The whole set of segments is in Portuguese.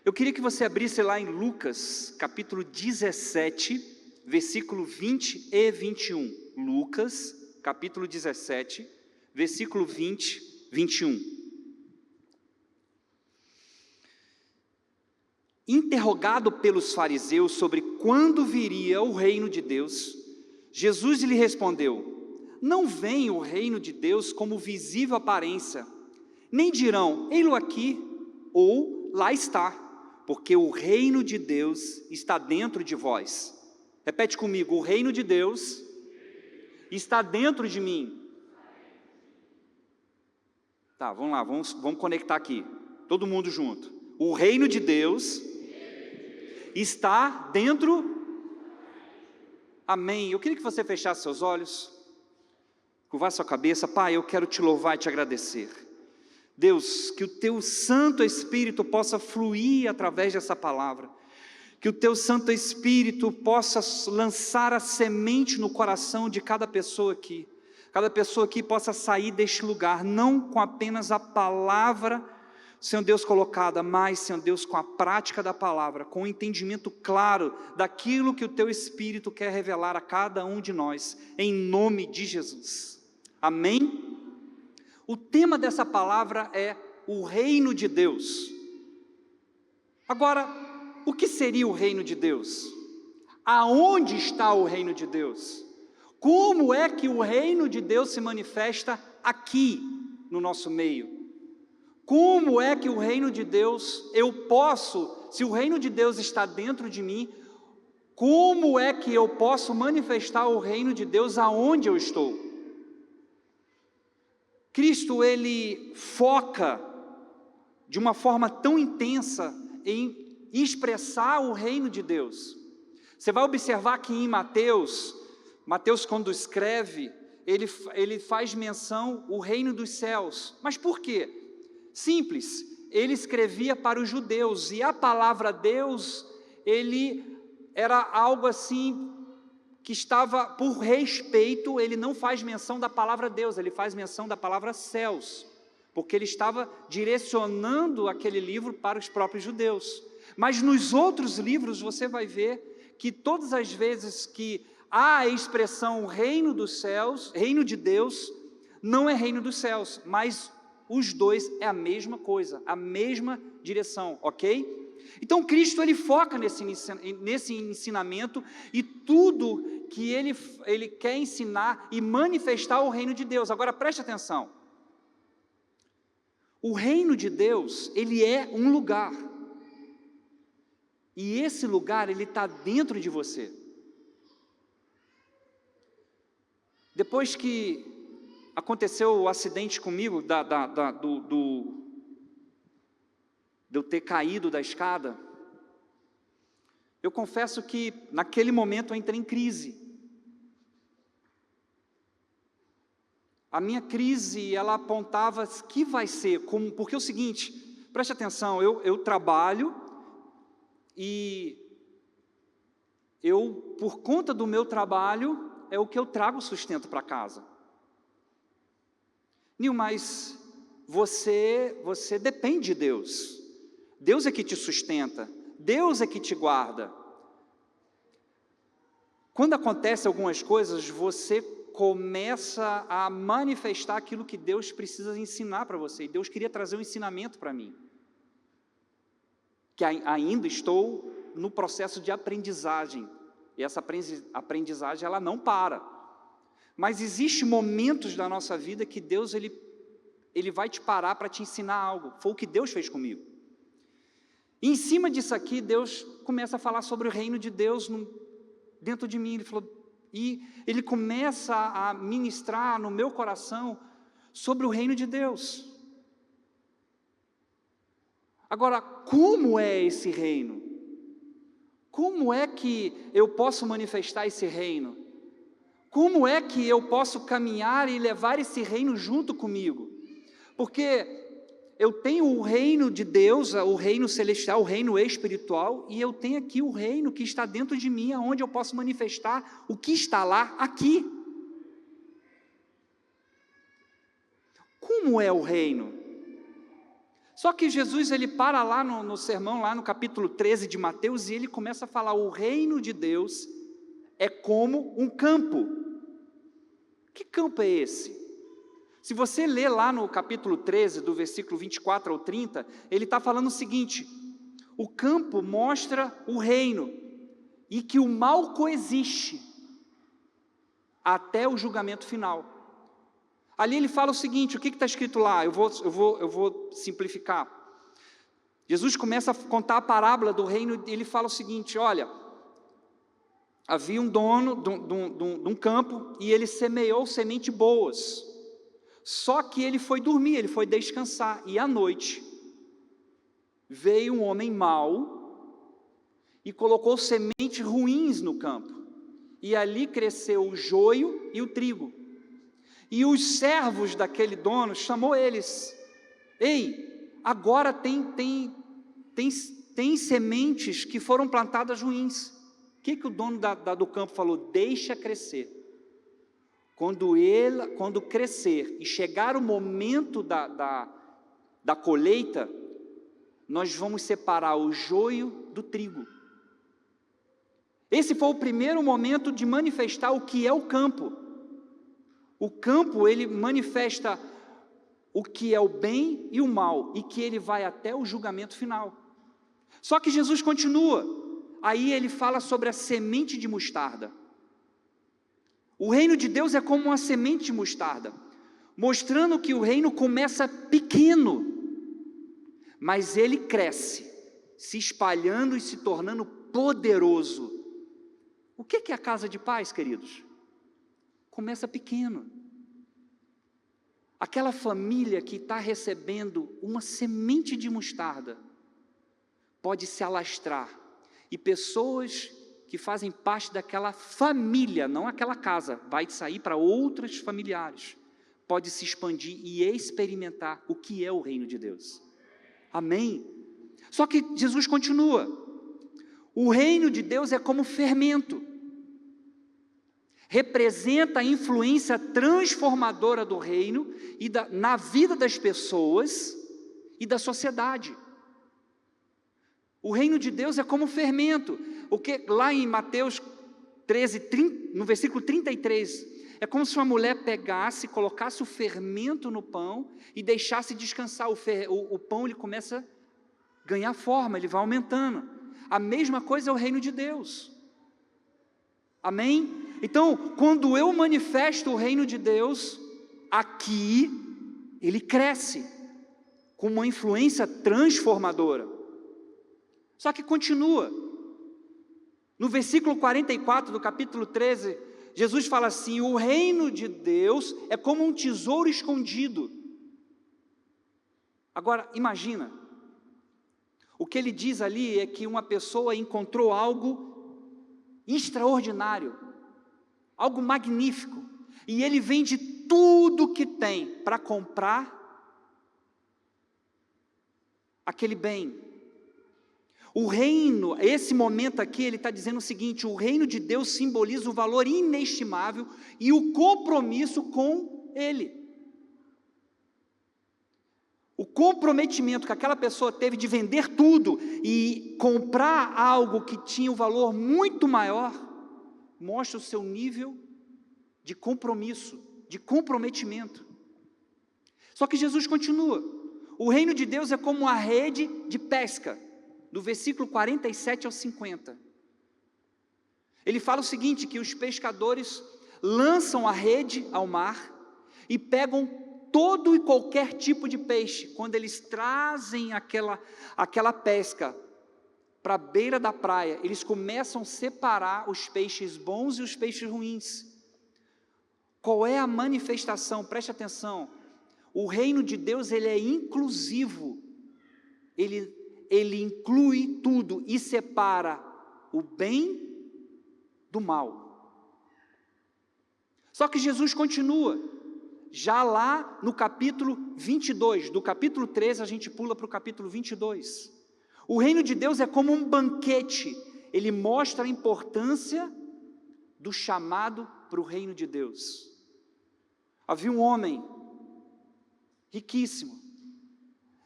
Eu queria que você abrisse lá em Lucas, capítulo 17, versículo 20 e 21. Lucas, capítulo 17, versículo 20, 21. Interrogado pelos fariseus sobre quando viria o reino de Deus, Jesus lhe respondeu: não vem o reino de Deus como visível aparência, nem dirão, ei-lo aqui, ou lá está, porque o reino de Deus está dentro de vós. Repete comigo: o reino de Deus está dentro de mim. Tá, vamos lá, vamos conectar aqui, todo mundo junto. O reino de Deus está dentro. Amém. Eu queria que você fechasse seus olhos, curvasse sua cabeça. Pai, eu quero te louvar e te agradecer. Deus, que o teu Santo Espírito possa fluir através dessa palavra, que o teu Santo Espírito possa lançar a semente no coração de cada pessoa aqui possa sair deste lugar, não com apenas a palavra, Senhor Deus, colocada, mas, Senhor Deus, com a prática da palavra, com o entendimento claro daquilo que o teu Espírito quer revelar a cada um de nós, em nome de Jesus. Amém? O tema dessa palavra é o reino de Deus. Agora, o que seria o reino de Deus? Aonde está o reino de Deus? Como é que o reino de Deus se manifesta aqui no nosso meio? Como é que o reino de Deus, se o reino de Deus está dentro de mim, como é que eu posso manifestar o reino de Deus aonde eu estou? Cristo, ele foca de uma forma tão intensa em expressar o reino de Deus. Você vai observar que em Mateus quando escreve, ele faz menção ao reino dos céus. Mas por quê? Simples, ele escrevia para os judeus, e a palavra Deus, ele era algo assim, que estava por respeito, ele não faz menção da palavra Deus, ele faz menção da palavra céus, porque ele estava direcionando aquele livro para os próprios judeus. Mas nos outros livros você vai ver que todas as vezes que há a expressão reino dos céus, reino de Deus, não é reino dos céus, mas os dois é a mesma coisa, a mesma direção, ok? Então Cristo, ele foca nesse ensinamento, e tudo que ele quer ensinar e manifestar o reino de Deus. Agora preste atenção, o reino de Deus, ele é um lugar, e esse lugar, ele está dentro de você. Depois que aconteceu o acidente comigo, de eu ter caído da escada, eu confesso que naquele momento eu entrei em crise. A minha crise, ela apontava que vai ser, porque é o seguinte, preste atenção, eu trabalho, e por conta do meu trabalho, é o que eu trago sustento para casa. Nil, mas você depende de Deus. Deus é que te sustenta, Deus é que te guarda. Quando acontecem algumas coisas, você começa a manifestar aquilo que Deus precisa ensinar para você, e Deus queria trazer um ensinamento para mim, que ainda estou no processo de aprendizagem, e essa aprendizagem, ela não para, mas existem momentos da nossa vida que Deus, ele vai te parar para te ensinar algo. Foi o que Deus fez comigo, e em cima disso aqui, Deus começa a falar sobre o reino de Deus dentro de mim. Ele começa a ministrar no meu coração sobre o reino de Deus. Agora, como é esse reino? Como é que eu posso manifestar esse reino? Como é que eu posso caminhar e levar esse reino junto comigo? Porque eu tenho o reino de Deus, o reino celestial, o reino espiritual, e eu tenho aqui o reino que está dentro de mim, onde eu posso manifestar o que está lá, aqui. Como é o reino? Só que Jesus, ele para lá no sermão, lá no capítulo 13 de Mateus, e ele começa a falar: o reino de Deus é como um campo. Que campo é esse? Se você ler lá no capítulo 13, do versículo 24 ao 30, ele está falando o seguinte: o campo mostra o reino, e que o mal coexiste até o julgamento final. Ali ele fala o seguinte, o que está escrito lá? Eu vou simplificar. Jesus começa a contar a parábola do reino, e ele fala o seguinte: olha, havia um dono de um campo, e ele semeou sementes boas, só que ele foi dormir, ele foi descansar, e à noite veio um homem mau, e colocou sementes ruins no campo, e ali cresceu o joio e o trigo. E os servos daquele dono chamou eles: ei, agora tem sementes que foram plantadas ruins. O que o dono do campo falou? Deixa crescer. Quando crescer e chegar o momento da colheita, nós vamos separar o joio do trigo. Esse foi o primeiro momento de manifestar o que é o campo. O campo, ele manifesta o que é o bem e o mal, e que ele vai até o julgamento final. Só que Jesus continua, aí ele fala sobre a semente de mostarda. O reino de Deus é como uma semente de mostarda, mostrando que o reino começa pequeno, mas ele cresce, se espalhando e se tornando poderoso. O que é a casa de paz, queridos? Começa pequeno. Aquela família que está recebendo uma semente de mostarda pode se alastrar, e pessoas que fazem parte daquela família, não aquela casa, vai sair para outras familiares, pode se expandir e experimentar o que é o reino de Deus. Amém? Só que Jesus continua: o reino de Deus é como fermento, representa a influência transformadora do reino na vida das pessoas e da sociedade. O reino de Deus é como fermento, o que lá em Mateus 13, no versículo 33, é como se uma mulher pegasse, colocasse o fermento no pão e deixasse descansar. O pão, ele começa a ganhar forma, ele vai aumentando. A mesma coisa é o reino de Deus. Amém? Então, quando eu manifesto o reino de Deus, aqui, ele cresce, com uma influência transformadora. Só que continua, no versículo 44 do capítulo 13, Jesus fala assim: o reino de Deus é como um tesouro escondido. Agora, imagina, o que ele diz ali é que uma pessoa encontrou algo extraordinário, algo magnífico, e ele vende tudo que tem para comprar aquele bem. O reino, esse momento aqui, ele está dizendo o seguinte: o reino de Deus simboliza o valor inestimável e o compromisso com Ele. O comprometimento que aquela pessoa teve de vender tudo e comprar algo que tinha um valor muito maior, mostra o seu nível de compromisso, de comprometimento. Só que Jesus continua: o reino de Deus é como uma rede de pesca, do versículo 47 ao 50. Ele fala o seguinte, que os pescadores lançam a rede ao mar e pegam todo e qualquer tipo de peixe. Quando eles trazem aquela pesca para a beira da praia, eles começam a separar os peixes bons e os peixes ruins. Qual é a manifestação? Preste atenção. O reino de Deus, ele é inclusivo. Ele inclui tudo e separa o bem do mal. Só que Jesus continua, já lá no capítulo 22, do capítulo 13 a gente pula para o capítulo 22. O reino de Deus é como um banquete, ele mostra a importância do chamado para o reino de Deus. Havia um homem riquíssimo,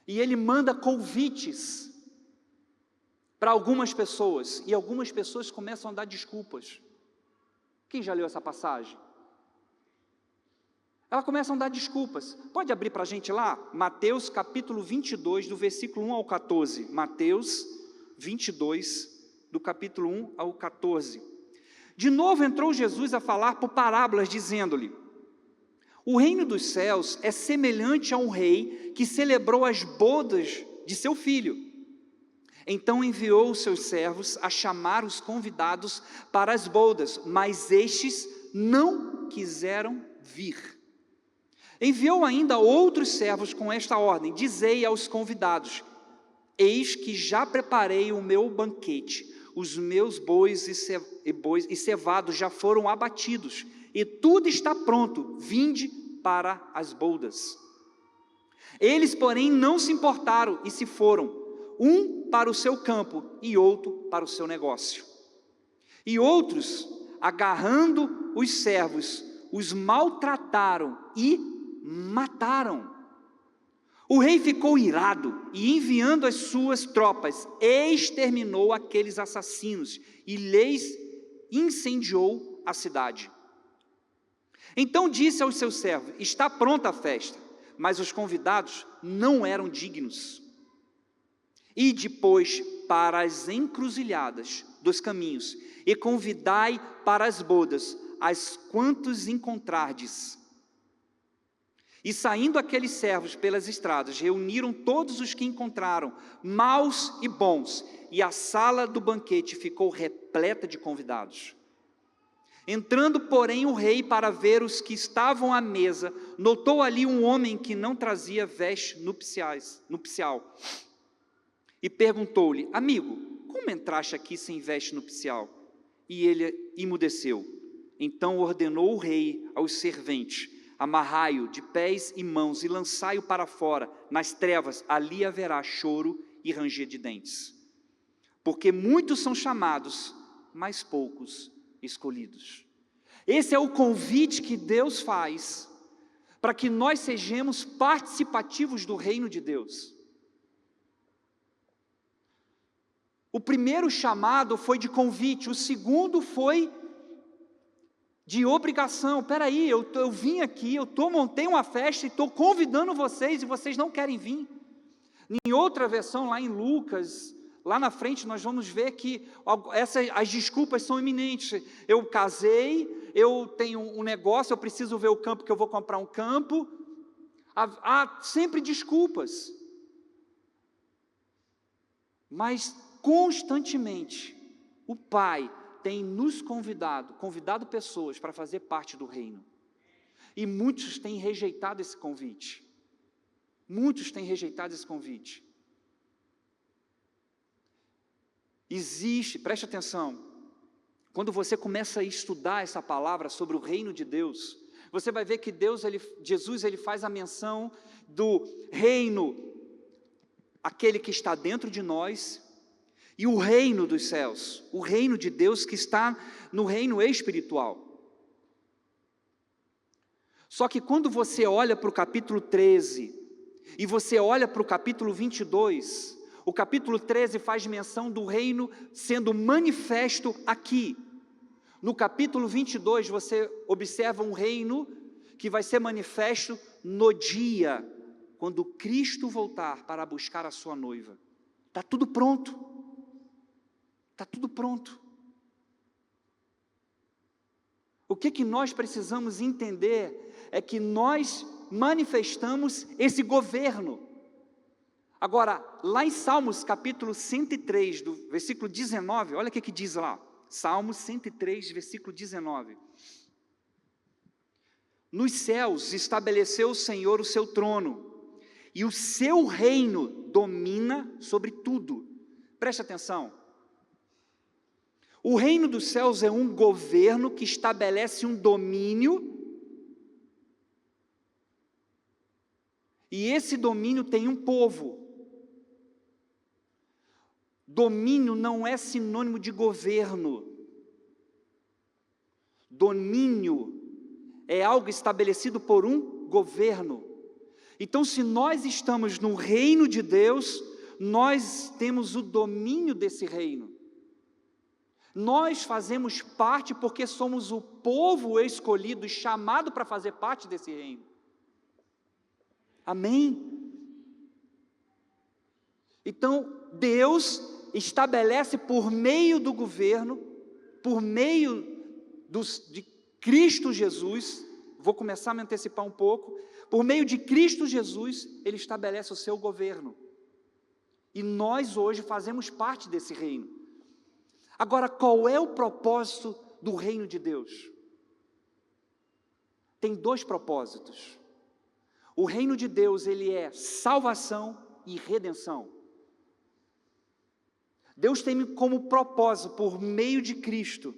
E ele manda convites para algumas pessoas, e algumas pessoas começam a dar desculpas. Quem já leu essa passagem? Elas começam a dar desculpas. Pode abrir para a gente lá? Mateus capítulo 22, do versículo 1 ao 14. Mateus 22, do capítulo 1 ao 14. De novo entrou Jesus a falar por parábolas, dizendo-lhe: o reino dos céus é semelhante a um rei que celebrou as bodas de seu filho. Então enviou os seus servos a chamar os convidados para as bodas, mas estes não quiseram vir. Enviou ainda outros servos com esta ordem: dizei aos convidados: eis que já preparei o meu banquete, os meus bois e cevados já foram abatidos, e tudo está pronto, vinde para as bodas. Eles, porém, não se importaram e se foram, um para o seu campo e outro para o seu negócio. E outros, agarrando os servos, os maltrataram e mataram. O rei ficou irado e, enviando as suas tropas, exterminou aqueles assassinos e lhes incendiou a cidade. Então disse aos seus servos: está pronta a festa, mas os convidados não eram dignos. E depois para as encruzilhadas dos caminhos, e convidai para as bodas as quantos encontrardes. E saindo aqueles servos pelas estradas, reuniram todos os que encontraram, maus e bons, e a sala do banquete ficou repleta de convidados. Entrando, porém, o rei para ver os que estavam à mesa, notou ali um homem que não trazia veste nupcial. E perguntou-lhe: amigo, como entraste aqui sem veste nupcial? E ele emudeceu. Então ordenou o rei aos serventes: amarrai-o de pés e mãos e lançai-o para fora, nas trevas, ali haverá choro e ranger de dentes. Porque muitos são chamados, mas poucos escolhidos. Esse é o convite que Deus faz para que nós sejamos participativos do reino de Deus. O primeiro chamado foi de convite, o segundo foi de obrigação. Espera aí, eu vim aqui, montei uma festa e estou convidando vocês e vocês não querem vir. Em outra versão, lá em Lucas, lá na frente nós vamos ver que as desculpas são iminentes. Eu casei, eu tenho um negócio, eu preciso ver o campo que eu vou comprar um campo. Há sempre desculpas. Mas constantemente o Pai tem nos convidado pessoas para fazer parte do reino. E muitos têm rejeitado esse convite. Preste atenção, quando você começa a estudar essa palavra sobre o reino de Deus, você vai ver que Jesus faz a menção do reino, aquele que está dentro de nós, e o reino dos céus, o reino de Deus que está no reino espiritual. Só que quando você olha para o capítulo 13, e você olha para o capítulo 22, o capítulo 13 faz menção do reino sendo manifesto aqui. No capítulo 22 você observa um reino que vai ser manifesto no dia, quando Cristo voltar para buscar a sua noiva. Está tudo pronto. Está tudo pronto. O que nós precisamos entender é que nós manifestamos esse governo. Agora, lá em Salmos capítulo 103, do versículo 19, olha o que diz lá. Salmos 103, versículo 19. Nos céus estabeleceu o Senhor o seu trono, e o seu reino domina sobre tudo. Preste atenção. O reino dos céus é um governo que estabelece um domínio, e esse domínio tem um povo. Domínio não é sinônimo de governo. Domínio é algo estabelecido por um governo. Então, se nós estamos no reino de Deus, nós temos o domínio desse reino. Nós fazemos parte porque somos o povo escolhido e chamado para fazer parte desse reino. Amém? Então, Deus estabelece por meio do governo, por meio de Cristo Jesus, vou começar a me antecipar um pouco, por meio de Cristo Jesus, Ele estabelece o seu governo. E nós hoje fazemos parte desse reino. Agora, qual é o propósito do reino de Deus? Tem dois propósitos. O reino de Deus, ele é salvação e redenção. Deus tem como propósito, por meio de Cristo,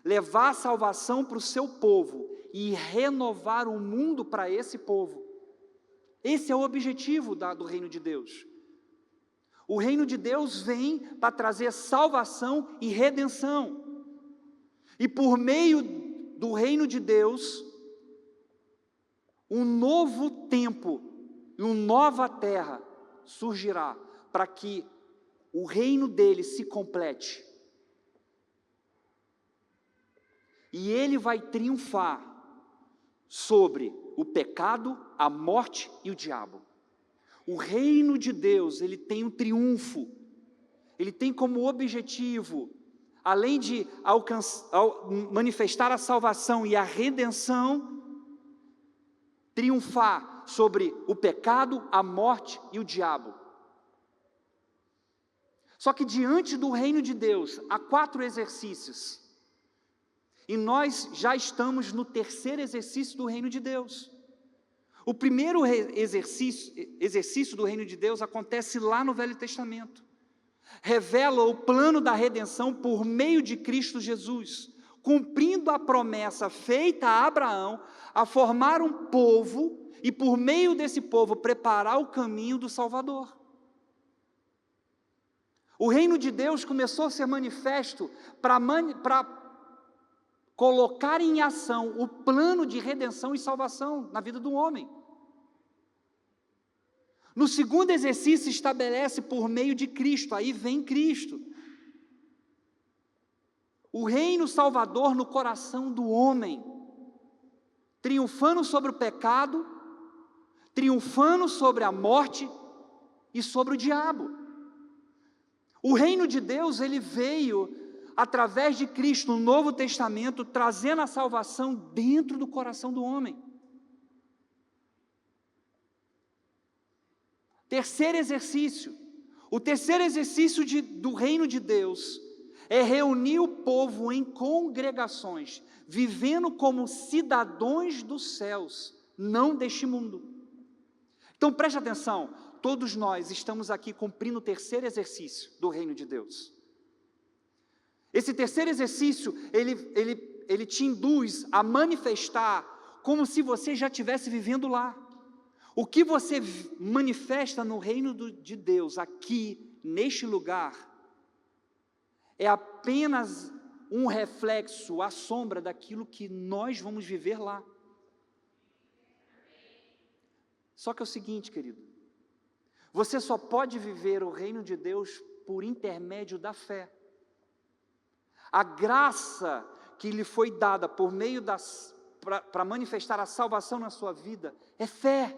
levar a salvação para o seu povo e renovar o mundo para esse povo. Esse é o objetivo do reino de Deus. O reino de Deus vem para trazer salvação e redenção. E por meio do reino de Deus, um novo tempo e uma nova terra surgirá para que o reino dele se complete. E ele vai triunfar sobre o pecado, a morte e o diabo. O reino de Deus, ele tem um triunfo, ele tem como objetivo, além de manifestar a salvação e a redenção, triunfar sobre o pecado, a morte e o diabo. Só que diante do reino de Deus, há 4 exercícios, e nós já estamos no terceiro exercício do reino de Deus. O primeiro exercício do reino de Deus acontece lá no Velho Testamento. Revela o plano da redenção por meio de Cristo Jesus, cumprindo a promessa feita a Abraão, a formar um povo, e por meio desse povo preparar o caminho do Salvador. O reino de Deus começou a ser manifesto para colocar em ação o plano de redenção e salvação na vida do homem. No segundo exercício, estabelece por meio de Cristo, aí vem Cristo. O reino salvador no coração do homem, triunfando sobre o pecado, triunfando sobre a morte e sobre o diabo. O reino de Deus, ele veio através de Cristo no Novo Testamento, trazendo a salvação dentro do coração do homem. Terceiro exercício. O terceiro exercício do reino de Deus é reunir o povo em congregações, vivendo como cidadãos dos céus, não deste mundo. Então preste atenção, todos nós estamos aqui cumprindo o terceiro exercício do reino de Deus. Esse terceiro exercício, ele te induz a manifestar como se você já estivesse vivendo lá. O que você manifesta no reino de Deus, aqui, neste lugar, é apenas um reflexo, a sombra daquilo que nós vamos viver lá. Só que é o seguinte, querido, você só pode viver o reino de Deus por intermédio da fé. A graça que lhe foi dada por meio para manifestar a salvação na sua vida é fé.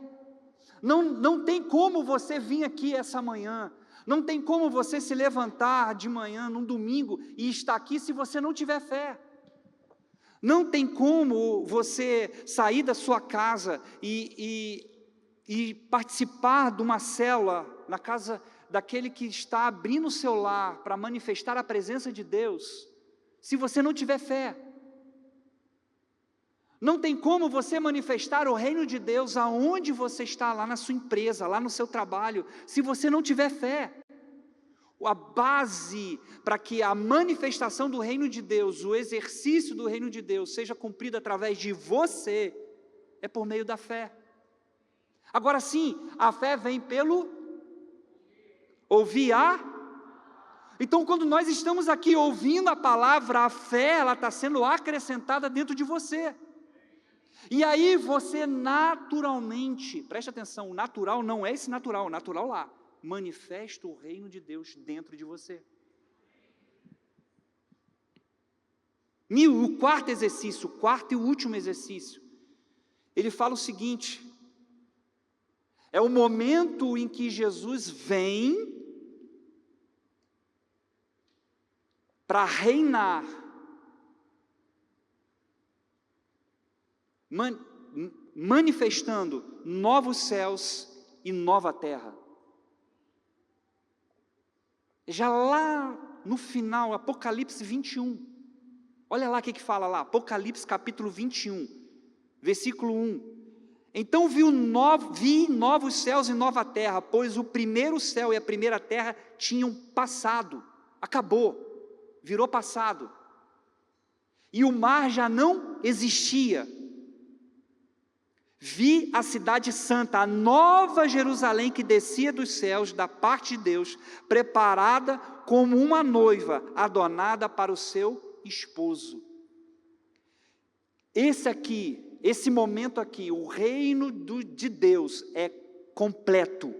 Não tem como você vir aqui essa manhã, não tem como você se levantar de manhã, num domingo, e estar aqui se você não tiver fé. Não tem como você sair da sua casa e participar de uma célula na casa daquele que está abrindo o seu lar para manifestar a presença de Deus, se você não tiver fé. Não tem como você manifestar o reino de Deus aonde você está, lá na sua empresa, lá no seu trabalho, se você não tiver fé. A base para que a manifestação do reino de Deus, o exercício do reino de Deus seja cumprido através de você, é por meio da fé. Agora sim, a fé vem pelo ouvir Então, quando nós estamos aqui ouvindo a palavra, a fé, ela está sendo acrescentada dentro de você. E aí você naturalmente, preste atenção, o natural não é esse natural, o natural lá, manifesta o reino de Deus dentro de você. E o quarto exercício, o quarto e o último exercício, ele fala o seguinte: é o momento em que Jesus vem para reinar, manifestando novos céus e nova terra. Já lá no final, Apocalipse 21, olha lá o que fala lá, Apocalipse capítulo 21, versículo 1. Então vi novos céus e nova terra, pois o primeiro céu e a primeira terra tinham passado, acabou, virou passado, e o mar já não existia. Vi a cidade santa, a nova Jerusalém que descia dos céus da parte de Deus, preparada como uma noiva adornada para o seu esposo. Esse momento aqui, o reino de Deus é completo.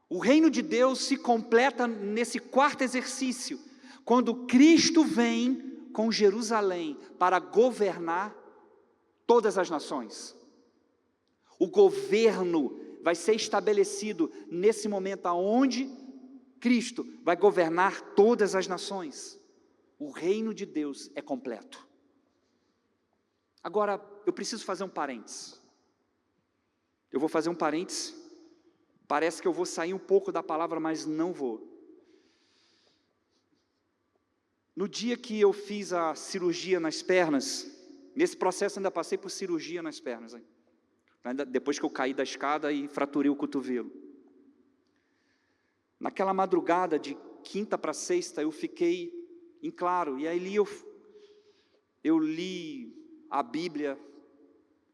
O reino de Deus se completa nesse quarto exercício, quando Cristo vem com Jerusalém para governar todas as nações. O governo vai ser estabelecido nesse momento aonde Cristo vai governar todas as nações. O reino de Deus é completo. Agora, eu preciso fazer um parênteses. Eu vou fazer um parênteses. Parece que eu vou sair um pouco da palavra, mas não vou. No dia que eu fiz a cirurgia nas pernas, nesse processo ainda passei por cirurgia nas pernas, hein? Depois que eu caí da escada e fraturei o cotovelo. Naquela madrugada de quinta para sexta, eu fiquei em claro, e aí eu li a Bíblia,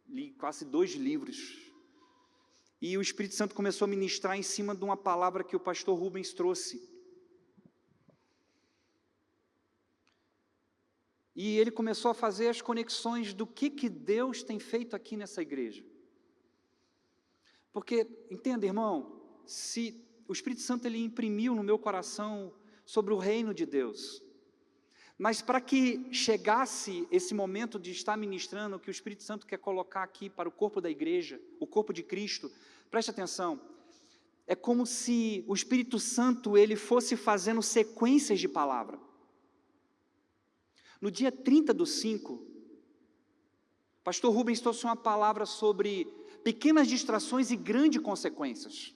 li quase 2 livros, e o Espírito Santo começou a ministrar em cima de uma palavra que o pastor Rubens trouxe. E ele começou a fazer as conexões do que Deus tem feito aqui nessa igreja. Porque, entenda, irmão, se o Espírito Santo ele imprimiu no meu coração sobre o reino de Deus, mas para que chegasse esse momento de estar ministrando, o que o Espírito Santo quer colocar aqui para o corpo da igreja, o corpo de Cristo, preste atenção, é como se o Espírito Santo ele fosse fazendo sequências de palavra. No dia 30/5, pastor Rubens trouxe uma palavra sobre pequenas distrações e grandes consequências.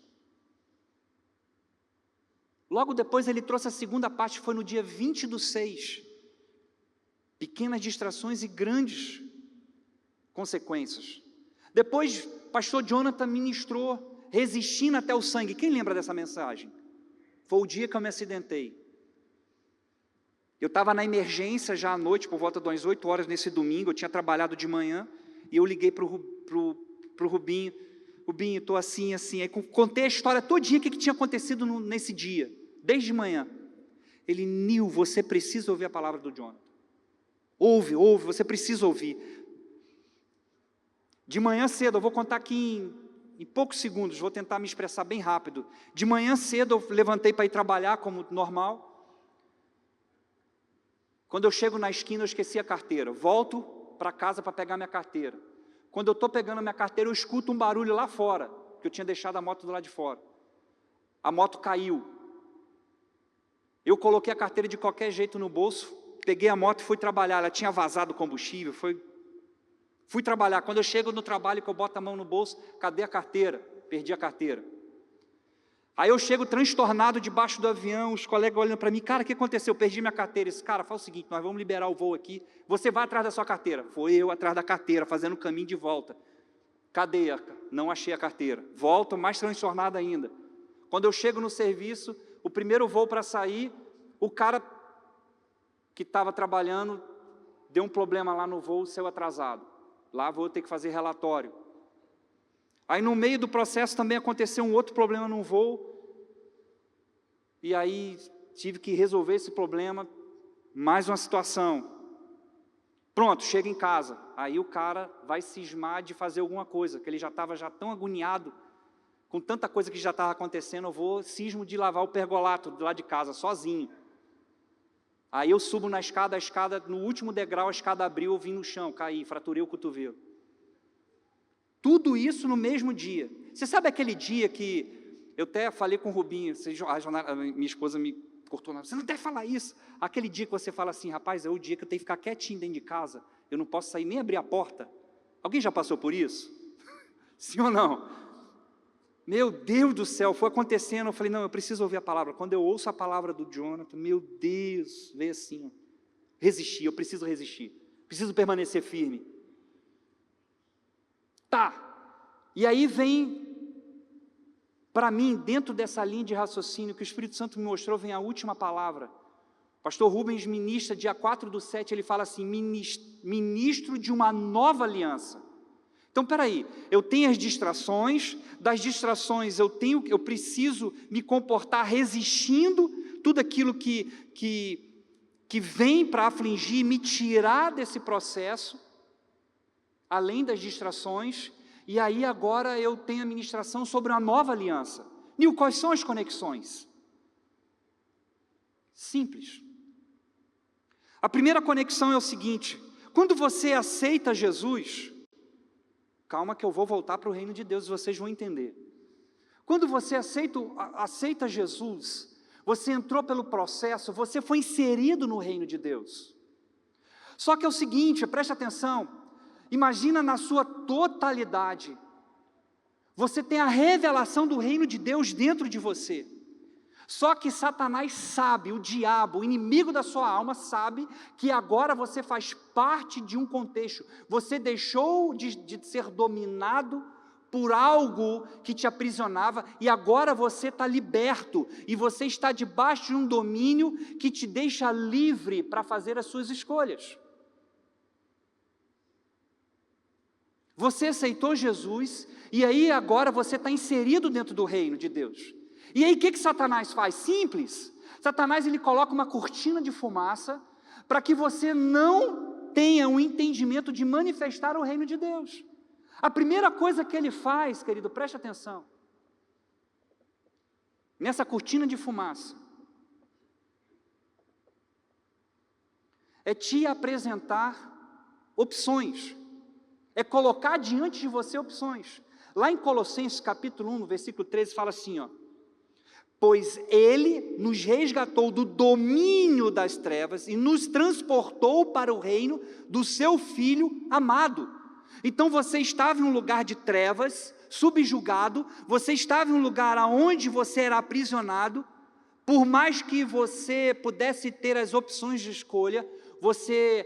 Logo depois ele trouxe a segunda parte, foi no dia 20/6. Pequenas distrações e grandes consequências. Depois, pastor Jonathan ministrou, resistindo até o sangue. Quem lembra dessa mensagem? Foi o dia que eu me acidentei. Eu estava na emergência já à noite, por volta das 8 horas nesse domingo, eu tinha trabalhado de manhã, e eu liguei para o Rubinho, Rubinho, estou assim, aí contei a história todinha, o que tinha acontecido nesse dia, desde manhã. Ele, Nil, você precisa ouvir a palavra do Jonathan. Ouve, você precisa ouvir. De manhã cedo, eu vou contar aqui em poucos segundos, vou tentar me expressar bem rápido. De manhã cedo eu levantei para ir trabalhar como normal. Quando eu chego na esquina eu esqueci a carteira, volto para casa para pegar minha carteira. Quando eu estou pegando a minha carteira eu escuto um barulho lá fora, que eu tinha deixado a moto do lado de fora. A moto caiu. Eu coloquei a carteira de qualquer jeito no bolso, peguei a moto e fui trabalhar, ela tinha vazado o combustível, fui trabalhar. Quando eu chego no trabalho que eu boto a mão no bolso, cadê a carteira? Perdi a carteira. Aí eu chego transtornado debaixo do avião, os colegas olhando para mim, cara, o que aconteceu? Eu perdi minha carteira. Esse cara, fala o seguinte, nós vamos liberar o voo aqui, você vai atrás da sua carteira. Foi eu atrás da carteira, fazendo o caminho de volta. Cadê? Não achei a carteira. Volto mais transtornado ainda. Quando eu chego no serviço, o primeiro voo para sair, o cara que estava trabalhando, deu um problema lá no voo, saiu atrasado. Lá vou ter que fazer relatório. Aí no meio do processo também aconteceu um outro problema no voo, e aí tive que resolver esse problema, mais uma situação. Pronto, chega em casa. Aí o cara vai cismar de fazer alguma coisa, que ele já estava tão agoniado, com tanta coisa que já estava acontecendo, eu vou cismo de lavar o pergolato do lado de casa, sozinho. Aí eu subo na escada, a escada, no último degrau, a escada abriu, eu vim no chão, caí, fraturei o cotovelo. Tudo isso no mesmo dia. Você sabe aquele dia que, eu até falei com o Rubinho, minha esposa me cortou, você não deve falar isso. Aquele dia que você fala assim, rapaz, é o dia que eu tenho que ficar quietinho dentro de casa, eu não posso sair nem abrir a porta. Alguém já passou por isso? Sim ou não? Meu Deus do céu, foi acontecendo, eu falei, não, eu preciso ouvir a palavra. Quando eu ouço a palavra do Jonathan, meu Deus, veio assim, resistir, eu preciso resistir, preciso permanecer firme. Tá, e aí vem, para mim, dentro dessa linha de raciocínio que o Espírito Santo me mostrou, vem a última palavra. Pastor Rubens ministra, dia 4/7, ele fala assim, ministro de uma nova aliança. Então, peraí, eu tenho as distrações, das distrações eu preciso me comportar resistindo tudo aquilo que vem para afligir, me tirar desse processo, além das distrações, e aí agora eu tenho a ministração sobre uma nova aliança. Nil, quais são as conexões? Simples. A primeira conexão é o seguinte, quando você aceita Jesus, calma que eu vou voltar para o reino de Deus e vocês vão entender. Quando você aceita Jesus, você entrou pelo processo, você foi inserido no reino de Deus. Só que é o seguinte, preste atenção, imagina na sua totalidade, você tem a revelação do reino de Deus dentro de você. Só que Satanás sabe, o diabo, o inimigo da sua alma sabe que agora você faz parte de um contexto. Você deixou de ser dominado por algo que te aprisionava e agora você está liberto. E você está debaixo de um domínio que te deixa livre para fazer as suas escolhas. Você aceitou Jesus e aí agora você está inserido dentro do reino de Deus. E aí o que Satanás faz? Simples. Satanás ele coloca uma cortina de fumaça para que você não tenha um entendimento de manifestar o reino de Deus. A primeira coisa que ele faz, querido, preste atenção, nessa cortina de fumaça, é te apresentar opções, é colocar diante de você opções. Lá em Colossenses capítulo 1, no versículo 13, fala assim, ó, pois Ele nos resgatou do domínio das trevas e nos transportou para o reino do Seu Filho amado. Então você estava em um lugar de trevas, subjugado, você estava em um lugar onde você era aprisionado, por mais que você pudesse ter as opções de escolha, você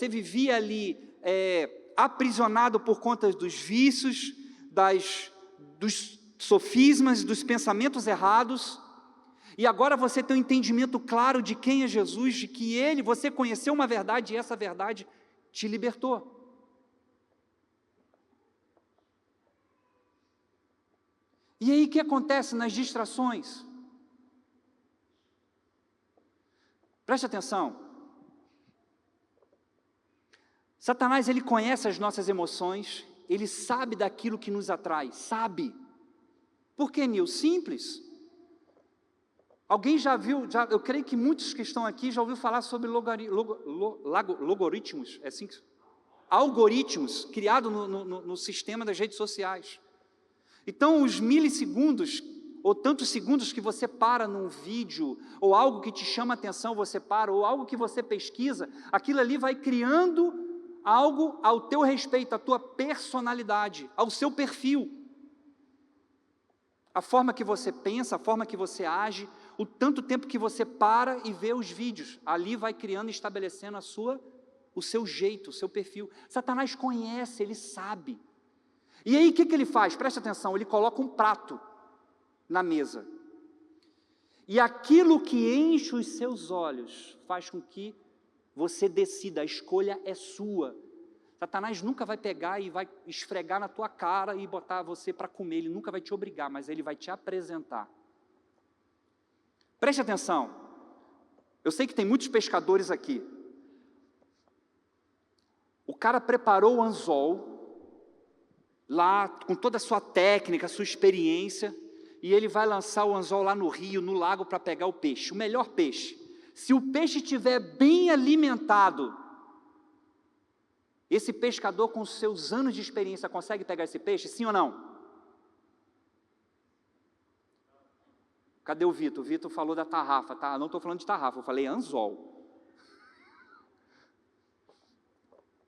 vivia ali aprisionado por conta dos vícios, dos sofismas, dos pensamentos errados, e agora você tem um entendimento claro de quem é Jesus, de que você conheceu uma verdade e essa verdade te libertou. E aí o que acontece nas distrações? Preste atenção. Satanás, ele conhece as nossas emoções, ele sabe daquilo que nos atrai, sabe. Por que, Nil? Simples. Alguém já viu, eu creio que muitos que estão aqui já ouviu falar sobre logaritmos, é assim que, algoritmos criados no sistema das redes sociais. Então, os milissegundos, ou tantos segundos que você para num vídeo, ou algo que te chama a atenção, você para, ou algo que você pesquisa, aquilo ali vai criando algo ao teu respeito, à tua personalidade, ao seu perfil. A forma que você pensa, a forma que você age, o tanto tempo que você para e vê os vídeos, ali vai criando e estabelecendo o seu jeito, o seu perfil. Satanás conhece, ele sabe. E aí o que ele faz? Preste atenção, ele coloca um prato na mesa. E aquilo que enche os seus olhos faz com que você decida, a escolha é sua. Satanás nunca vai pegar e vai esfregar na tua cara e botar você para comer, ele nunca vai te obrigar, mas ele vai te apresentar. Preste atenção, eu sei que tem muitos pescadores aqui. cara preparou o anzol, lá com toda a sua técnica, a sua experiência, e ele vai lançar o anzol lá no rio, no lago, para pegar o peixe, o melhor peixe. Se o peixe estiver bem alimentado, esse pescador com seus anos de experiência consegue pegar esse peixe, sim ou não? Cadê o Vitor? O Vitor falou da tarrafa, tá? Não estou falando de tarrafa, eu falei anzol.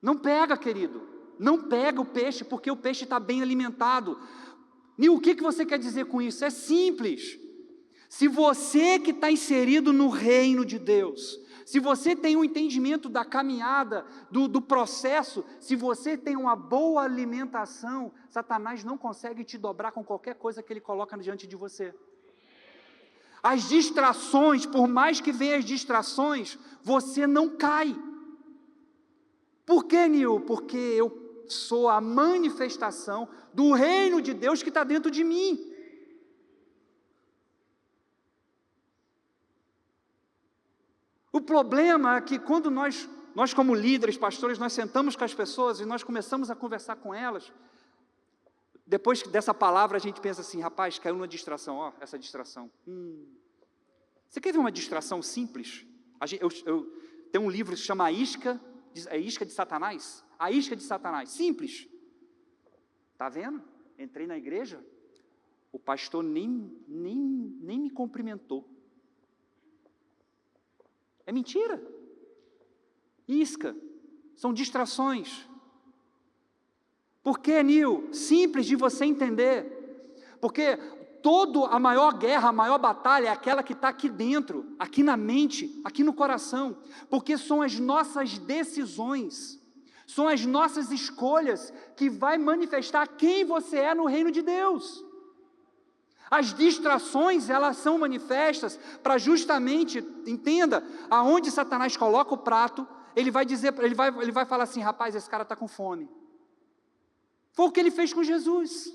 Não pega, querido, não pega o peixe, porque o peixe está bem alimentado. E o que você quer dizer com isso? É simples. Se você que está inserido no reino de Deus, se você tem um entendimento da caminhada, do processo, se você tem uma boa alimentação, Satanás não consegue te dobrar com qualquer coisa que ele coloca diante de você. As distrações, por mais que venham as distrações, você não cai. Por que, Nil? Porque eu sou a manifestação do reino de Deus que está dentro de mim. O problema é que quando nós como líderes, pastores, nós sentamos com as pessoas e nós começamos a conversar com elas, depois dessa palavra a gente pensa assim, rapaz, caiu numa distração, ó, essa distração. Você quer ver uma distração simples? Eu tenho um livro que se chama A Isca de Satanás. A Isca de Satanás, simples. Está vendo? Entrei na igreja, o pastor nem me cumprimentou. É mentira. Isca, são distrações. Por que, Nil? Simples de você entender. Porque a maior guerra, a maior batalha é aquela que está aqui dentro, aqui na mente, aqui no coração. Porque são as nossas decisões, são as nossas escolhas que vai manifestar quem você é no reino de Deus. As distrações, elas são manifestas para justamente, entenda, aonde Satanás coloca o prato, ele vai dizer, ele vai falar assim, rapaz, esse cara está com fome. Foi o que ele fez com Jesus.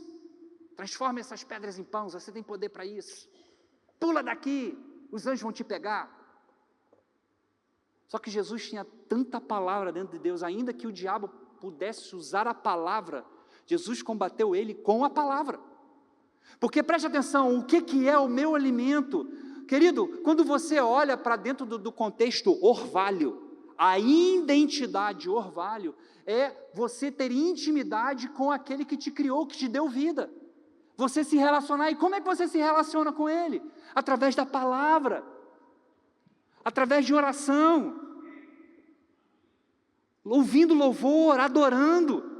Transforma essas pedras em pães, você tem poder para isso. Pula daqui, os anjos vão te pegar. Só que Jesus tinha tanta palavra dentro de Deus, ainda que o diabo pudesse usar a palavra, Jesus combateu ele com a palavra. Porque preste atenção, o que é o meu alimento? Querido, quando você olha para dentro do contexto orvalho, a identidade orvalho é você ter intimidade com aquele que te criou, que te deu vida. Você se relacionar, e como é que você se relaciona com ele? Através da palavra, através de oração, ouvindo louvor, adorando.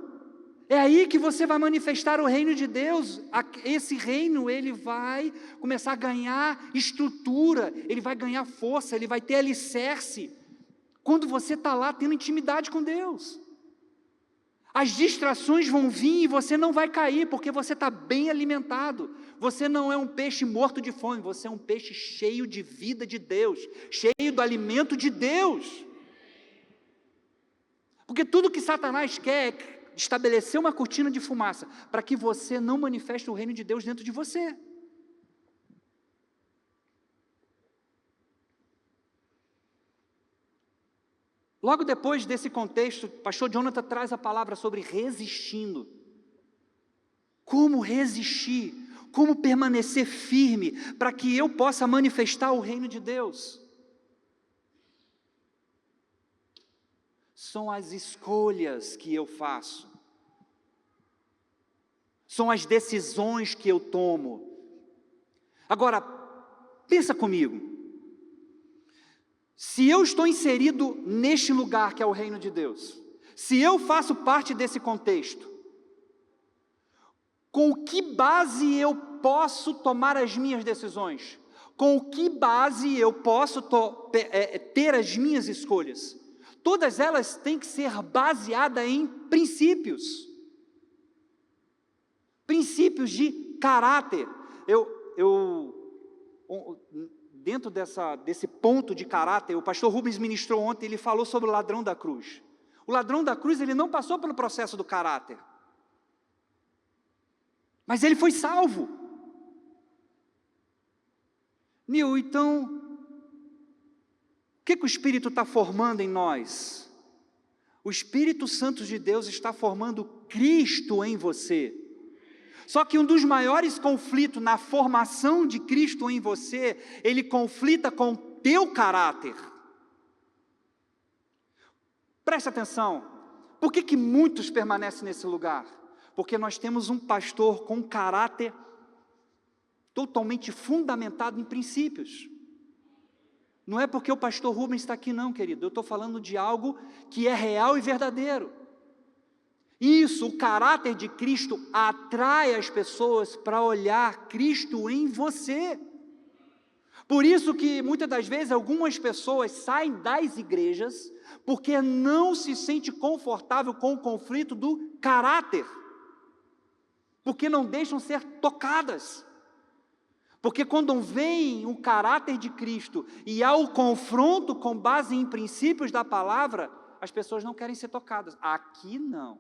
É aí que você vai manifestar o reino de Deus. Esse reino, ele vai começar a ganhar estrutura, ele vai ganhar força, ele vai ter alicerce, quando você está lá tendo intimidade com Deus. As distrações vão vir e você não vai cair, porque você está bem alimentado. Você não é um peixe morto de fome, você é um peixe cheio de vida de Deus, cheio do alimento de Deus. Porque tudo que Satanás quer é estabelecer uma cortina de fumaça, para que você não manifeste o reino de Deus dentro de você. Logo depois desse contexto, o pastor Jonathan traz a palavra sobre resistindo. Como resistir, como permanecer firme, para que eu possa manifestar o reino de Deus. São as escolhas que eu faço, são as decisões que eu tomo. Agora, pensa comigo, se eu estou inserido neste lugar que é o reino de Deus, se eu faço parte desse contexto, com que base eu posso tomar as minhas decisões? Com que base eu posso ter as minhas escolhas? Todas elas têm que ser baseadas em princípios. Princípios de caráter. Dentro desse ponto de caráter, o pastor Rubens ministrou ontem, ele falou sobre o ladrão da cruz. O ladrão da cruz, ele não passou pelo processo do caráter, mas ele foi salvo. Nil, então, o que o Espírito está formando em nós? O Espírito Santo de Deus está formando Cristo em você. Só que um dos maiores conflitos na formação de Cristo em você, ele conflita com o teu caráter. Preste atenção, por que muitos permanecem nesse lugar? Porque nós temos um pastor com caráter totalmente fundamentado em princípios. Não é porque o pastor Rubens está aqui não, querido, eu estou falando de algo que é real e verdadeiro. Isso, o caráter de Cristo atrai as pessoas para olhar Cristo em você. Por isso que muitas das vezes algumas pessoas saem das igrejas porque não se sente confortável com o conflito do caráter, porque não deixam ser tocadas. Porque quando vem o caráter de Cristo e há o confronto com base em princípios da palavra, as pessoas não querem ser tocadas. Aqui não.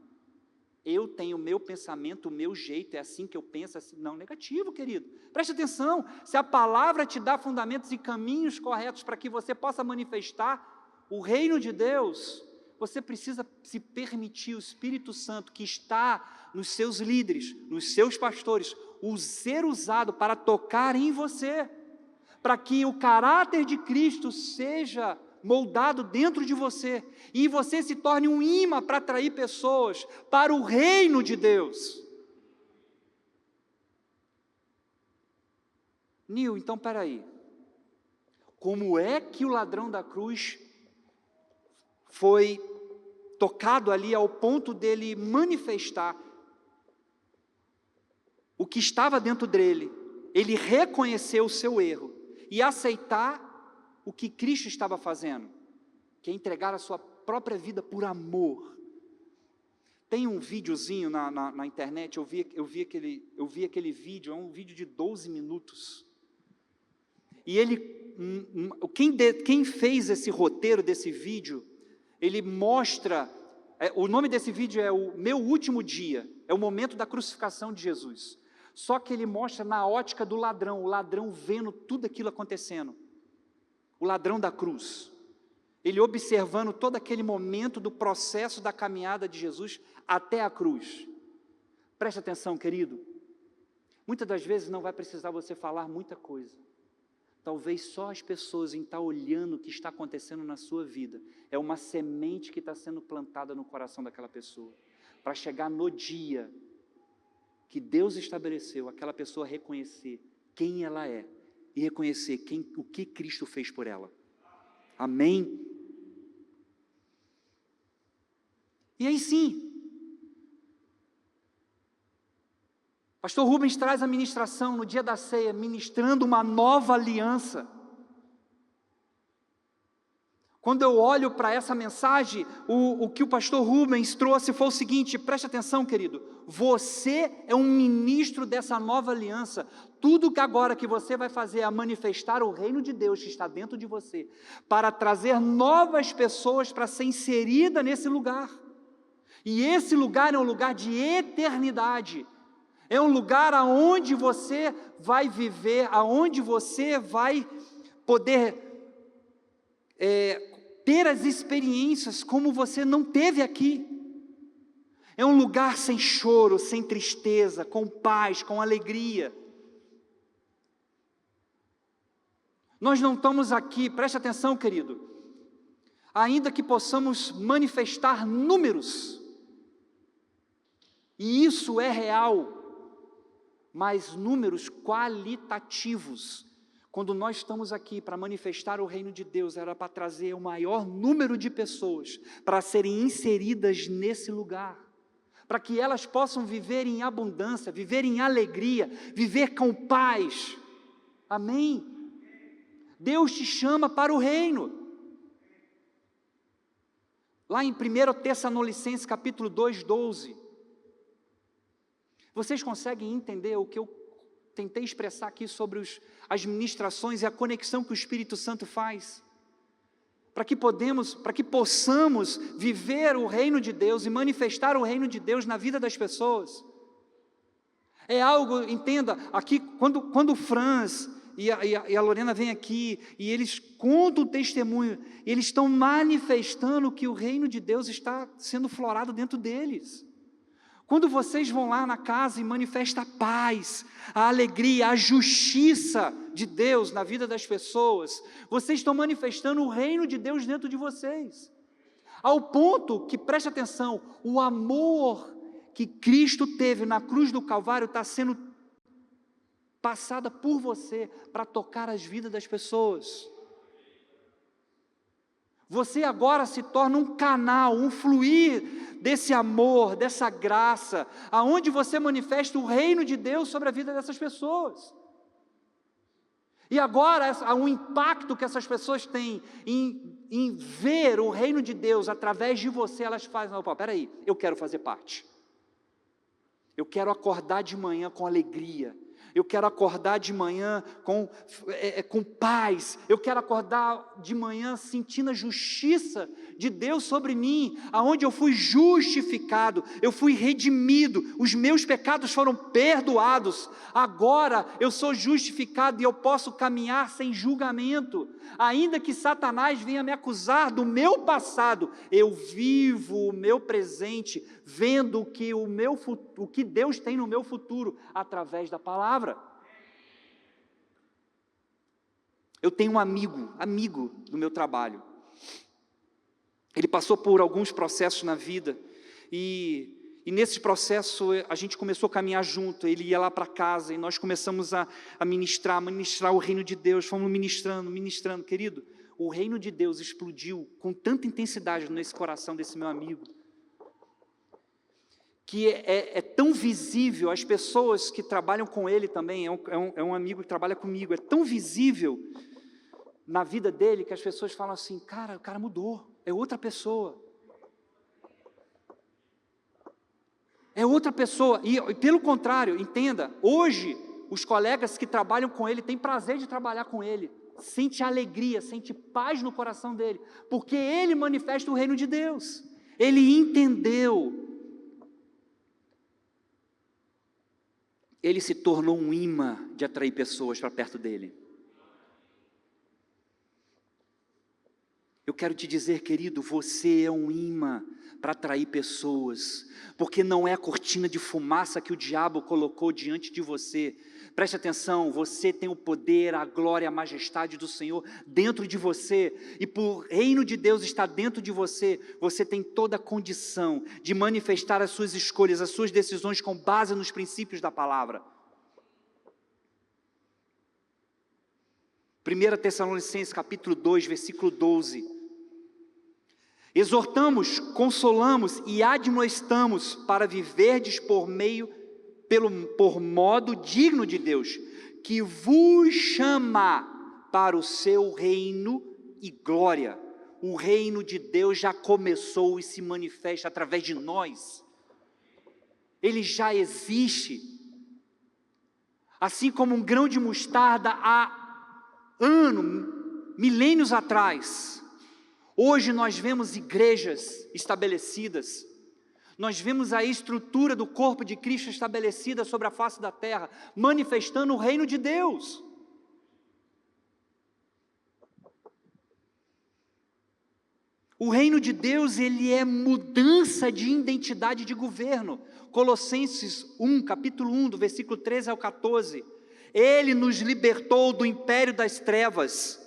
Eu tenho o meu pensamento, o meu jeito, é assim que eu penso, assim. Não, negativo, querido. Preste atenção, se a palavra te dá fundamentos e caminhos corretos para que você possa manifestar o reino de Deus, você precisa se permitir o Espírito Santo que está nos seus líderes, nos seus pastores, ser usado para tocar em você, para que o caráter de Cristo seja moldado dentro de você, e você se torne um imã para atrair pessoas para o reino de Deus. Nil, então peraí, como é que o ladrão da cruz foi tocado ali ao ponto dele manifestar o que estava dentro dele, ele reconheceu o seu erro e aceitar o que Cristo estava fazendo, que é entregar a sua própria vida por amor. Tem um videozinho na internet, eu vi aquele vídeo, é um vídeo de 12 minutos, e quem fez esse roteiro desse vídeo, ele mostra, o nome desse vídeo é o Meu Último Dia, é o momento da crucificação de Jesus, só que ele mostra na ótica do ladrão, o ladrão vendo tudo aquilo acontecendo, o ladrão da cruz, ele observando todo aquele momento do processo da caminhada de Jesus até a cruz. Preste atenção, querido, muitas das vezes não vai precisar você falar muita coisa, talvez só as pessoas em estar olhando o que está acontecendo na sua vida, é uma semente que está sendo plantada no coração daquela pessoa, para chegar no dia que Deus estabeleceu, aquela pessoa reconhecer quem ela é, e reconhecer o que Cristo fez por ela. Amém? E aí sim, pastor Rubens traz a ministração no dia da ceia, ministrando uma nova aliança. Quando eu olho para essa mensagem, o que o pastor Rubens trouxe foi o seguinte, preste atenção, querido, você é um ministro dessa nova aliança, tudo que agora que você vai fazer é manifestar o reino de Deus que está dentro de você, para trazer novas pessoas para ser inserida nesse lugar, e esse lugar é um lugar de eternidade, é um lugar aonde você vai viver, aonde você vai poder ter as experiências como você não teve aqui. É um lugar sem choro, sem tristeza, com paz, com alegria. Nós não estamos aqui, preste atenção, querido, ainda que possamos manifestar números, e isso é real, mas números qualitativos. Quando nós estamos aqui para manifestar o reino de Deus, era para trazer o maior número de pessoas, para serem inseridas nesse lugar, para que elas possam viver em abundância, viver em alegria, viver com paz. Amém? Deus te chama para o reino. Lá em 1 Tessalonicenses capítulo 2, 12, vocês conseguem entender o que eu tentei expressar aqui sobre as ministrações e a conexão que o Espírito Santo faz, para que possamos viver o reino de Deus e manifestar o reino de Deus na vida das pessoas? É algo, entenda, aqui quando o Franz e a Lorena vem aqui, e eles contam o testemunho, eles estão manifestando que o reino de Deus está sendo florado dentro deles. Quando vocês vão lá na casa e manifestam a paz, a alegria, a justiça de Deus na vida das pessoas, vocês estão manifestando o reino de Deus dentro de vocês. Ao ponto que, preste atenção, o amor que Cristo teve na cruz do Calvário está sendo passada por você para tocar as vidas das pessoas. Você agora se torna um canal, um fluir desse amor, dessa graça, aonde você manifesta o reino de Deus sobre a vida dessas pessoas. E agora, o impacto que essas pessoas têm em ver o reino de Deus através de você, elas fazem, não, peraí, eu quero fazer parte. Eu quero acordar de manhã com alegria. Eu quero acordar de manhã com paz. Eu quero acordar de manhã sentindo a justiça de Deus sobre mim, aonde eu fui justificado, eu fui redimido, os meus pecados foram perdoados. Agora eu sou justificado e eu posso caminhar sem julgamento. Ainda que Satanás venha me acusar do meu passado, eu vivo o meu presente, vendo o que Deus tem no meu futuro, através da palavra. Eu tenho um amigo do meu trabalho. Ele passou por alguns processos na vida, e nesse processo a gente começou a caminhar junto. Ele ia lá para casa, e nós começamos a ministrar o reino de Deus, fomos ministrando, querido, o reino de Deus explodiu com tanta intensidade nesse coração desse meu amigo, que é tão visível, as pessoas que trabalham com ele também, é um amigo que trabalha comigo, é tão visível na vida dele, que as pessoas falam assim, cara, o cara mudou, é outra pessoa. É outra pessoa, e pelo contrário, entenda, hoje, os colegas que trabalham com ele, têm prazer de trabalhar com ele, sente alegria, sente paz no coração dele, porque ele manifesta o reino de Deus, ele entendeu. Ele se tornou um imã de atrair pessoas para perto dele. Eu quero te dizer, querido, você é um imã para atrair pessoas, porque não é a cortina de fumaça que o diabo colocou diante de você. Preste atenção, você tem o poder, a glória, a majestade do Senhor dentro de você, e por reino de Deus estar dentro de você, você tem toda a condição de manifestar as suas escolhas, as suas decisões com base nos princípios da palavra. 1 Tessalonicenses capítulo 2, versículo 12. Exortamos, consolamos e admoestamos para viverdes por modo digno de Deus, que vos chama para o seu reino e glória. O reino de Deus já começou e se manifesta através de nós. Ele já existe. Assim como um grão de mostarda há milênios atrás, hoje nós vemos igrejas estabelecidas, nós vemos a estrutura do corpo de Cristo estabelecida sobre a face da terra, manifestando o reino de Deus. O reino de Deus, ele é mudança de identidade de governo. Colossenses 1, capítulo 1, do versículo 13 ao 14. Ele nos libertou do império das trevas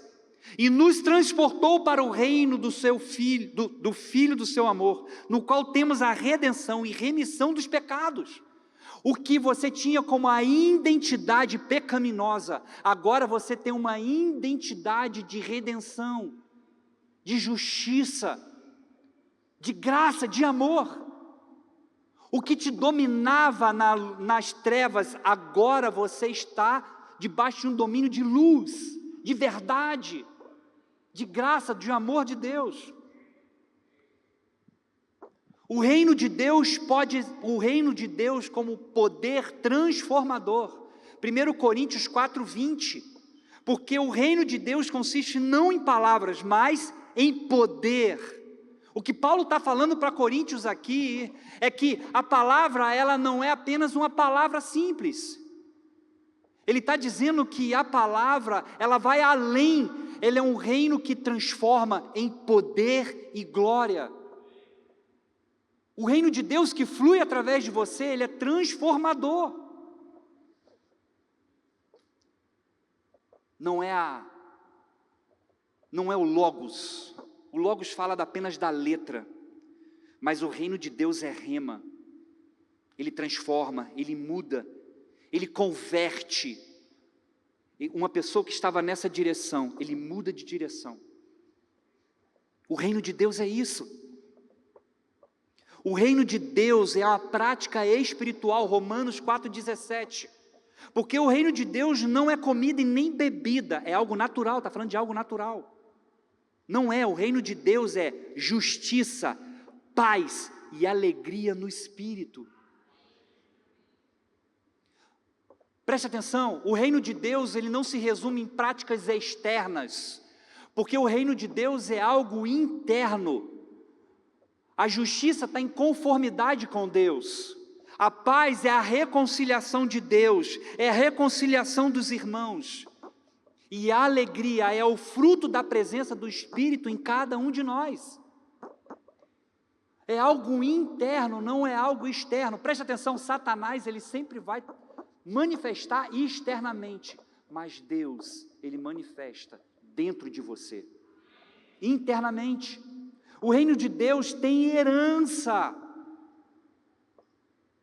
e nos transportou para o reino do seu Filho, do Filho do seu amor, no qual temos a redenção e remissão dos pecados. O que você tinha como a identidade pecaminosa, agora você tem uma identidade de redenção, de justiça, de graça, de amor. O que te dominava nas trevas, agora você está debaixo de um domínio de luz, de verdade, de graça, de amor de Deus. O reino de Deus como poder transformador. 1 Coríntios 4:20. Porque o reino de Deus consiste não em palavras, mas em poder. O que Paulo está falando para Coríntios aqui é que a palavra, ela não é apenas uma palavra simples. Ele está dizendo que a palavra, ela vai além, ele é um reino que transforma em poder e glória. O reino de Deus que flui através de você, ele é transformador. Não é o Logos. O Logos fala apenas da letra, mas o reino de Deus é rema. Ele transforma, ele muda, ele converte. Uma pessoa que estava nessa direção, ele muda de direção. O reino de Deus é isso. O reino de Deus é uma prática espiritual, Romanos 4,17. Porque o reino de Deus não é comida e nem bebida, é algo natural, está falando de algo natural. Não é, o reino de Deus é justiça, paz e alegria no Espírito. Preste atenção, o reino de Deus, ele não se resume em práticas externas, porque o reino de Deus é algo interno. A justiça está em conformidade com Deus. A paz é a reconciliação de Deus, é a reconciliação dos irmãos. E a alegria é o fruto da presença do Espírito em cada um de nós. É algo interno, não é algo externo. Preste atenção, Satanás, ele sempre vai manifestar externamente, mas Deus, ele manifesta dentro de você, internamente. O reino de Deus tem herança.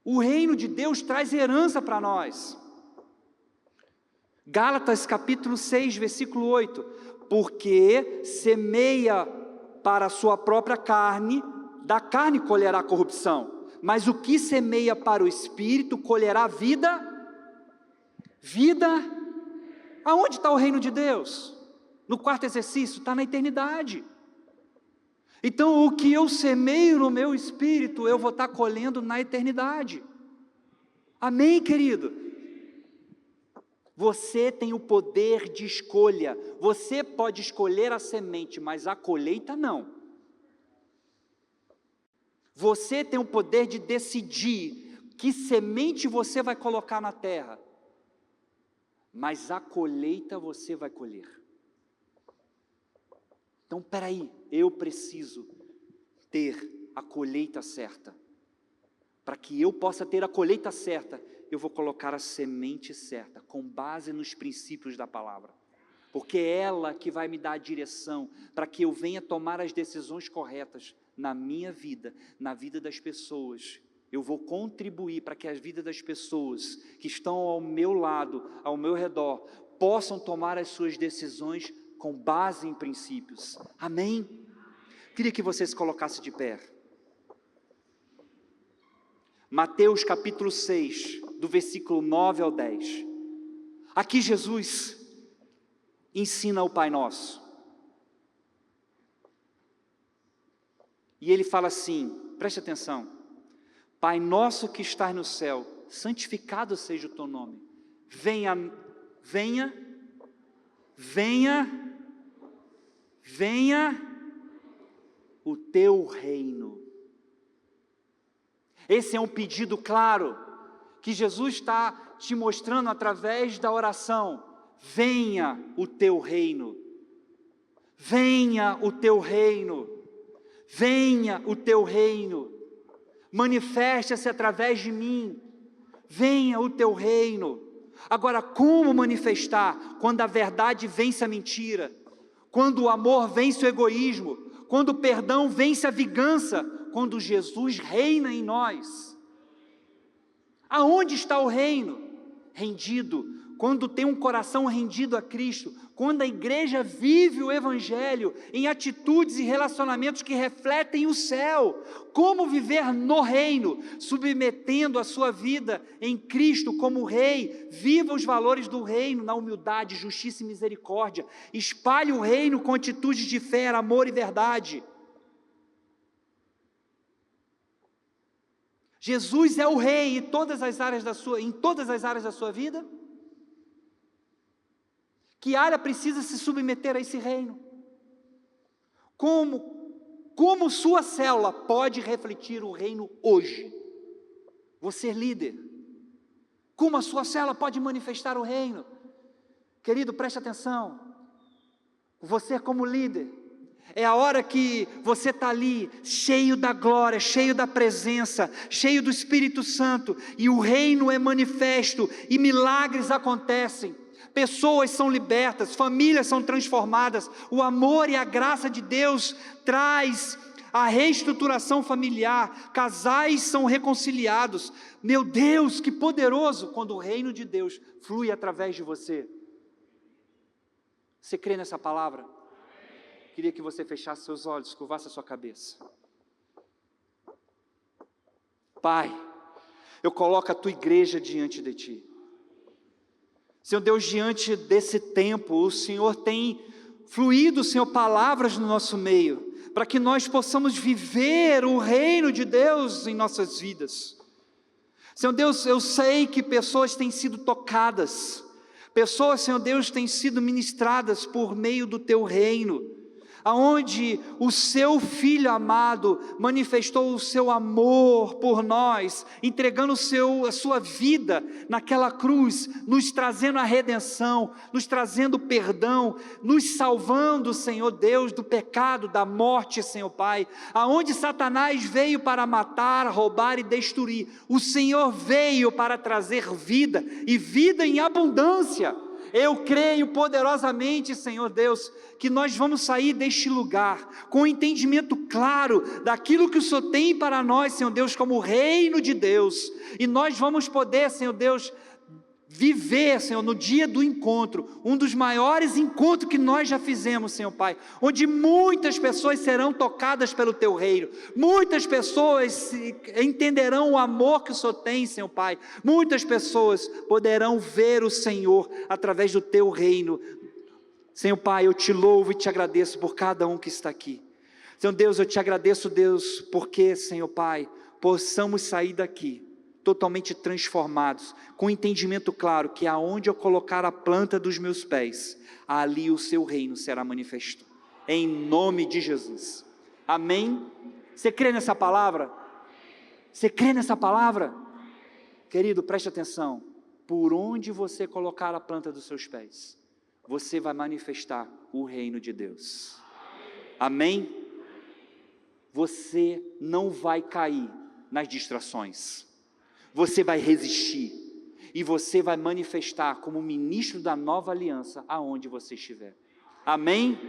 O reino de Deus traz herança para nós. Gálatas capítulo 6, versículo 8. Porque semeia para a sua própria carne, da carne colherá corrupção. Mas o que semeia para o Espírito colherá vida. Vida. Aonde está o reino de Deus? No quarto exercício, está na eternidade. Então, o que eu semeio no meu espírito, eu vou estar colhendo na eternidade. Amém, querido? Você tem o poder de escolha. Você pode escolher a semente, mas a colheita não. Você tem o poder de decidir que semente você vai colocar na terra, mas a colheita você vai colher. Então, peraí, eu preciso ter a colheita certa. Para que eu possa ter a colheita certa, eu vou colocar a semente certa, com base nos princípios da palavra. Porque é ela que vai me dar a direção, para que eu venha tomar as decisões corretas na minha vida, na vida das pessoas. Eu vou contribuir para que a vida das pessoas que estão ao meu lado, ao meu redor, possam tomar as suas decisões com base em princípios. Amém? Queria que você se colocasse de pé. Mateus capítulo 6, do versículo 9 ao 10. Aqui Jesus ensina o Pai Nosso. E ele fala assim, preste atenção. Pai nosso que estás no céu, santificado seja o teu nome. Venha o teu reino. Esse é um pedido claro, que Jesus está te mostrando através da oração. Venha o teu reino. Venha o teu reino. Venha o teu reino. Manifeste-se através de mim. Venha o teu reino. Agora, como manifestar? Quando a verdade vence a mentira, quando o amor vence o egoísmo, quando o perdão vence a vingança, quando Jesus reina em nós. Aonde está o reino? Rendido. Quando tem um coração rendido a Cristo, quando a igreja vive o Evangelho em atitudes e relacionamentos que refletem o céu. Como viver no reino, submetendo a sua vida em Cristo como Rei. Viva os valores do reino na humildade, justiça e misericórdia. Espalhe o reino com atitudes de fé, amor e verdade. Jesus é o Rei em todas as áreas da sua vida. Que área precisa se submeter a esse reino? Como sua célula pode refletir o reino hoje? Você líder, Como a sua célula pode manifestar o reino? Querido, preste atenção. Você como líder, é a hora que você está ali, cheio da glória, cheio da presença, cheio do Espírito Santo, e o reino é manifesto, e milagres acontecem, pessoas são libertas, famílias são transformadas, o amor e a graça de Deus traz a reestruturação familiar, casais são reconciliados. Meu Deus, que poderoso quando o reino de Deus flui através de você. Você crê nessa palavra? Queria que você fechasse seus olhos, curvasse a sua cabeça. Pai, eu coloco a tua igreja diante de ti. Senhor Deus, diante desse tempo, o Senhor tem fluído, Senhor, palavras no nosso meio, para que nós possamos viver o reino de Deus em nossas vidas. Senhor Deus, eu sei que pessoas têm sido tocadas, pessoas, Senhor Deus, têm sido ministradas por meio do teu reino, aonde o seu Filho amado manifestou o seu amor por nós, entregando a sua vida naquela cruz, nos trazendo a redenção, nos trazendo perdão, nos salvando, Senhor Deus, do pecado, da morte, Senhor Pai, aonde Satanás veio para matar, roubar e destruir, o Senhor veio para trazer vida, e vida em abundância. Eu creio poderosamente, Senhor Deus, que nós vamos sair deste lugar com um entendimento claro daquilo que o Senhor tem para nós, Senhor Deus, como reino de Deus, e nós vamos poder, Senhor Deus, viver, Senhor, no dia do encontro, um dos maiores encontros que nós já fizemos, Senhor Pai, onde muitas pessoas serão tocadas pelo Teu reino, muitas pessoas entenderão o amor que o Senhor tem, Senhor Pai, muitas pessoas poderão ver o Senhor através do Teu reino. Senhor Pai, eu te louvo e te agradeço por cada um que está aqui. Senhor Deus, eu te agradeço, Deus, porque, Senhor Pai, possamos sair daqui totalmente transformados, com um entendimento claro, que aonde eu colocar a planta dos meus pés, ali o seu reino será manifesto, em nome de Jesus, amém? Você crê nessa palavra? Você crê nessa palavra? Querido, preste atenção, por onde você colocar a planta dos seus pés, você vai manifestar o reino de Deus, amém? Você não vai cair nas distrações, você vai resistir, e você vai manifestar como ministro da nova aliança, aonde você estiver, amém?